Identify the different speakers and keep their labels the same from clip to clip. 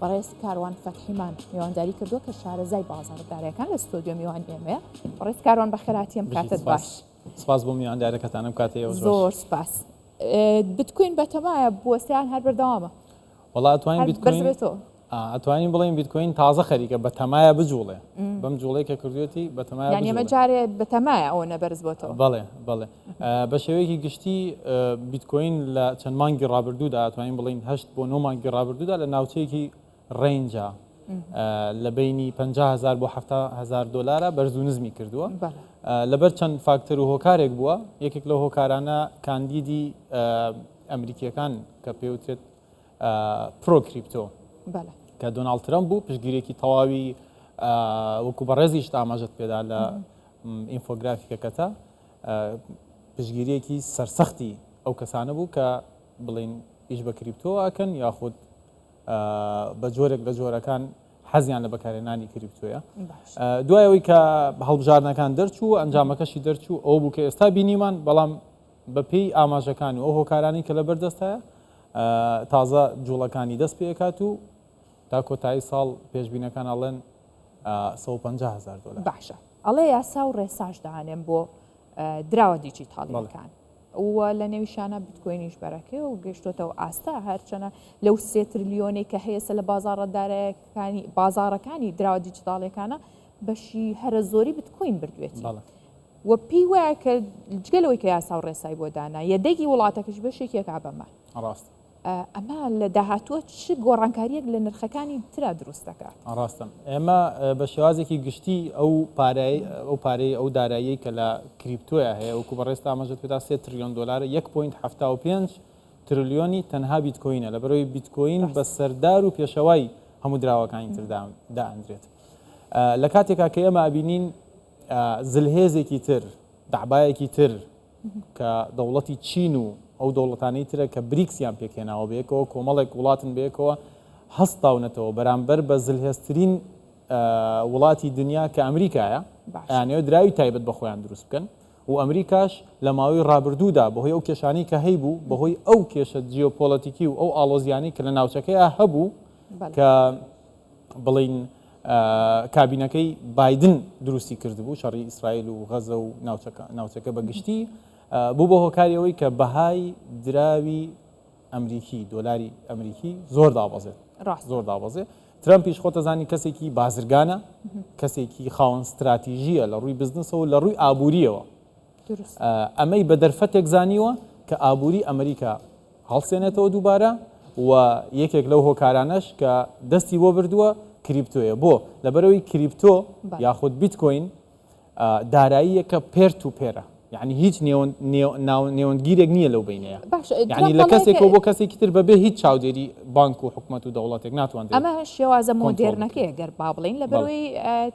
Speaker 1: بەڕێز کاروان فەتحیمان میوانداری کردووە کە شارەزای بازاڕدارەکان لە ستۆدیۆ میوان ئێمەیە. بەڕێز کاروان بەخێراتیم کاتت باش.
Speaker 2: سپاس بۆ میواندارەکەتانم کاتەیە
Speaker 1: زۆر سپاس. بتکوین بەتەمایە بوەستیان هەر بەردەوامە.
Speaker 2: وڵات ئەتوانین بیتکوین ئەتوانین بڵێن بیتکوین تازە خەریکە بەتەمایە بجوڵێ بەم جوڵەی کە کردوێتی بەتەمایە
Speaker 1: یعنی ئێمە جارێ بەتەمایە ئەوە نەبەرز بۆتەوە.
Speaker 2: بەڵێ بە شێوەیەکی گشتی بیتکۆین لە چەند مانگی ڕابردوودا ئەتوانین بڵین 8 بۆ 9 مانگی ڕابردوودا لە ناوچەیەکی ڕێنجە لە بینی 50,000 بۆ 70,000 دلارە بەرزونزمی کردووە لەبەر چەند فاکتەر و هۆکارێک بووە. یەکێک لە هۆکارانە کاندیدی ئەمریکیەکان کە پێوترێت پرۆکریپتۆ کە دۆناڵد ترەمپ بوو پشتگیرێکی تەواوی وەکو بەڕێزیش ئاماژەت پێدا لە ئینفۆگرافیکەکەتە پشتگیریەکی سەرسەختی ئەو کەسانە بوو کە بڵین ئیش بە کریپتۆواکەن یاخود بە جۆرێک لە جۆرەکان حەزیان لە بەکارهێنانی کریپتۆیە. دوایەوەی کە هەڵبژاردنەکان دەرچوو ئەنجامەکەشی دەرچوو ئەو بوو کە ئێستا بینیمان بەڵام بەپێی ئاماژەکانی ئەو هۆکارانی کە لەبەردەستایە تازە جوڵەکانی دەست پێکات و تا کۆتایی ساڵ پێشبینەکان ئەڵێن 150,000 دلار.
Speaker 1: باشە ئەڵێ یاسا و ڕێساش داهانێن بۆ دراوە دیجیتاڵیەکان و لە نێویشانە بیتکۆینیش بەرەکەی و گەشتۆتەوە ئاستا هەرچەنە لەو 3 تریلیۆنی کە هەیەسە لە بازاڕەکانی دراوە دیجیتاڵیەکانە بەشی هەرە زۆری بیتکۆین بردوێتی و پێی وایە کە جگەلەوەی کە یاسا و ڕێسای بۆ دانا یەدەگی وڵاتەکەش بەشێکێکا بەمە
Speaker 2: ڕاست.
Speaker 1: ئەمە لە داهاتووە چ گۆڕانکاریەک لە نرخەکانی ترا دروست دەکات؟
Speaker 2: ڕاستن ئێمە بە شێوازێکی گشتی ئەو پارەی ئەو دارایی کە لە کریپتۆیە هەیە وەکو بەڕێستا ئاماژەت پێدا 3 تریلیۆن دلارە 1.75 تریلیۆنی تەنها بیتکۆینە لە بەرەوەی بیتکۆین بە سەردار و پێشەوای هەموو دراوەکانی تردا دائەندرێت. لە کاتێکا کە ئێمە ئەبینین زلهێزێکی تر دەعبایەکی تر کە دەوڵەتی چین و ئەو دەوڵەتانەی ترە کە بریکسیان پێکێناوە بەیەکەوە کۆمەڵێک وڵاتن بەیەکەوە هەستاونەتەوە بەرامبەر بە زلهێزترین وڵاتی دنیا کە ئەمریکایە یانەوە دراوی تایبەت بە خۆیان دروست بکەن و ئەمریکاش لە ماوەی ڕابردوودا بەهۆی ئەو کێشانەی کە هەیبوو بەهۆی ئەو کێشە جیۆپۆلەتیکی و ئەو ئاڵۆزیانی کە لە ناوچەکەیە هەبوو کە بڵین کابینەکەی بایدن دروستی کردبوو شەڕی ئیسرائیل و غەزە و ناوچەکە بەگشتی بوو بە هۆکاریەوەی کە بەهای دراوی ئەمریکی دۆلاری ئەمریکی زۆر دابەزێت. ترەمپیش خۆتەزانی کەسێکی بازرگانە کەسێکی خاوەن استراتیژیە لە ڕووی بزنسەوە لە ڕووی ئابووریەوە ئەمەی بە دەرفەتێک زانیوە کە ئابووری ئەمریکا هەڵسێنێتەوە دووبارە و یەکێک لەو هۆکارانەش کە دەستی بۆ بردووە کریپتۆیە بۆ لەبەرەوەی کریپتۆ یاخود بیتکۆین داراییەکە پێر تو پێرە یعنی هیچ نێوەندگیرێک نییە لەو بینەیە یعنی لە کەسێکەوە بۆ کەسێکی تر بەبێ هیچ چاودێری بانک و حکومەت و دەوڵەتێک ناتوانێت.
Speaker 1: ئەمە شێوازە مۆدێرنەکەی گەر با بڵین لەبەرەوەی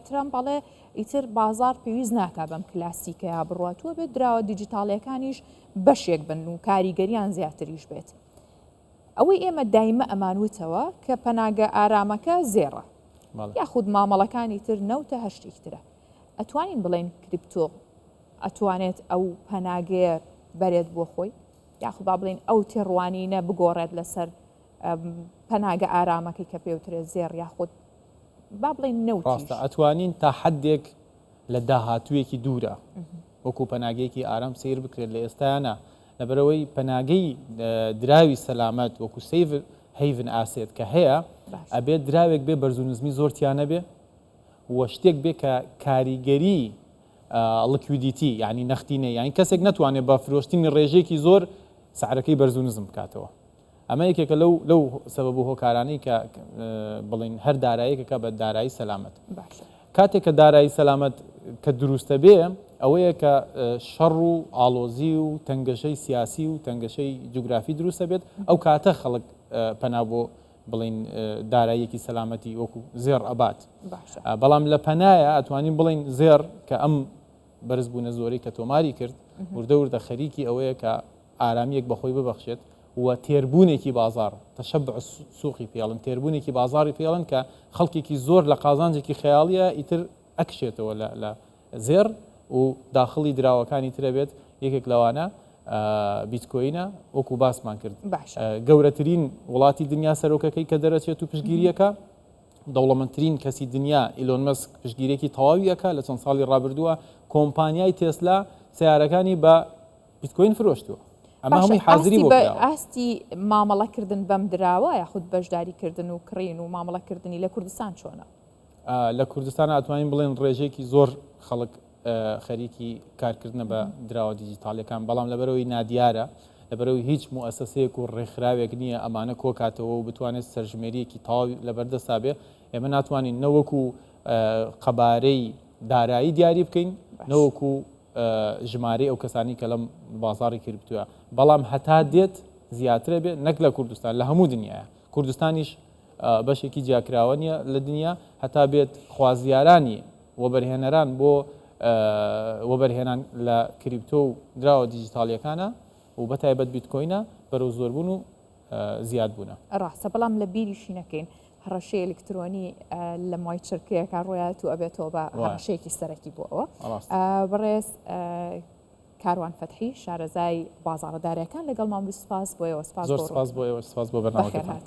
Speaker 1: ترەمپ بەڵێ ئیتر بازار پێویست ناکات بەم کلاسیکەیە بڕاتووە بێت دراوە دیجیتاڵیەکانیش بەشێک بن و کاریگەریان زیاتریش بێت. ئەوەی ئێمە دایمە ئەمانوتەوە کە پەناگە ئارامەکە زێڕە یاخود مامەڵەکانی تر نەوتە هەشتێکترە ئەتوانین بڵێن کریپتۆ ئەتوانێت ئەو پەناگەیە بەرێت بۆ خۆی یاخود با بڵێن ئەو تێڕوانینە بگۆڕێت لەسەر پەناگە ئارامەکەی کە پێوترێت زێڕ یاخود با بڵێن نەوتیش
Speaker 2: ئەتوانین تا حدێک لە داهاتوویەکی دوورە وەکو پەناگەیەکی ئارام سیر بکرێت لە ئێستایانە لەبەرەوەی پەناگەی دراوی سەلامەت وەکو سیڤ هەیڤن ئاسێت کە هەیە ئەبێت دراوێک بێ بەرزونزمی زۆرتیانە بێ وە شتێک بێ کە کاریگەری لکویدیتی یعنی نەختینە یعنی کەسێک نەتوانێت بە فرۆشتنی ڕێژێکی زۆر سعرەکەی بەرزونزم بکاتەوە. ئەمە یەکێکە لەو سەبەب و هۆکارانەی کە بڵین هەر داراییەکە بە دارایی سەلامەت. کاتێک کە دارایی سەلامەت کە دروستە بێ ئەوەیە کە شەڕ و ئاڵۆزی و تەنگەشەی سیاسی و تەنگەشەی جوگرافی دروستە بێت ئەو کاتە خەڵک پەنا بۆ بڵین داراییەکی سەلامەتی وەکو زێڕ ئەبات. بەڵام لە پەنایە ئەتوانین بڵین زێڕ کە ئەم بەرزبوونە زۆری کە تۆماری کرد وردە وردە خەریکی ئەوەیە کە ئارامیەک بەخۆی ببەخشێت و تێربوونێکی بازار تەشەبع سوقی پێڵن تێربوونێکی بازاری پێڵن کە خەڵکێکی زۆر لە قازانجێکی خەیاڵیە ئیتر ئەکشێتەوە لە زێر و داخڵی دراوەکانی ترە بێت یەکێک لەوانە بیتکۆینە وەکو باسمان کرد
Speaker 1: باش
Speaker 2: گەورەترین وڵاتی دنیا سەرۆکەکەی کە دەرەچێت و پشتگیریەکە دەوڵەمەندترین کەسی دنیا ئیلۆن مەسک پشتگیرێکی تەواویەکە لە چەند ساڵی ڕابردووە کۆمپانیای تێسلا سیارەکانی بە بیتکۆین فرۆشتووە ئەمە هەمووی حاضری بۆ
Speaker 1: ئاستی مامەڵەکردن بەم دراوە یاخود بەشداریکردن و کڕین و مامەڵەکردنی لە کوردستان چۆنە
Speaker 2: لە کوردستان ئاتوانین بڵێن ڕێژێکی زۆر خەڵک خەریکی کارکردنە بە دراوە دیجیتاڵەکان بەڵام لەبەرەوەی نادیارە لەبەرەوەی هیچ مؤسسەیەک و ڕێکخراوێک نییە ئەمانە کۆکاتەوە و بتوانێت سەرژمێریەکی تەواوی لەبەردەستا بێ ئێمە ناتوانین نەوەکو قەبارەی دارایی دیاری بکەین نەوەکو ژمارە ئەو کەسانی کە لەم بازاڕی کریپتووە بەڵام هەتا دێت زیاترە بێت نەک لە کوردستان لە هەموو دنیاە کوردستانیش بەشێکی جیاکراوە نیە لە دنیا هەتا بێت خوازیارانی وەبەرهێنەران بۆ وەبەرهێنان لە کریپتۆ و دراوە دیجیتاڵیەکانە و بەتایبەت بیتکۆینە بەرەو زۆربوون و زیاد بوونە
Speaker 1: ڕاستە بەڵام لە بیریشی نەکەین هەڕەشەی ئەلکترۆنی لە مای چرکەیەکە ڕۆیات و ئەبێتەوە بە هەڕەشەیەکی سەرەکی بۆ ئەوە بەڕێز کاروان فەتحی شارەزای بازاڕەدارەکان لەگەڵ مام سپاس بۆ ئێوە
Speaker 2: سپاس بۆ ئێوە سپاس بۆ بەرنامەکەتان.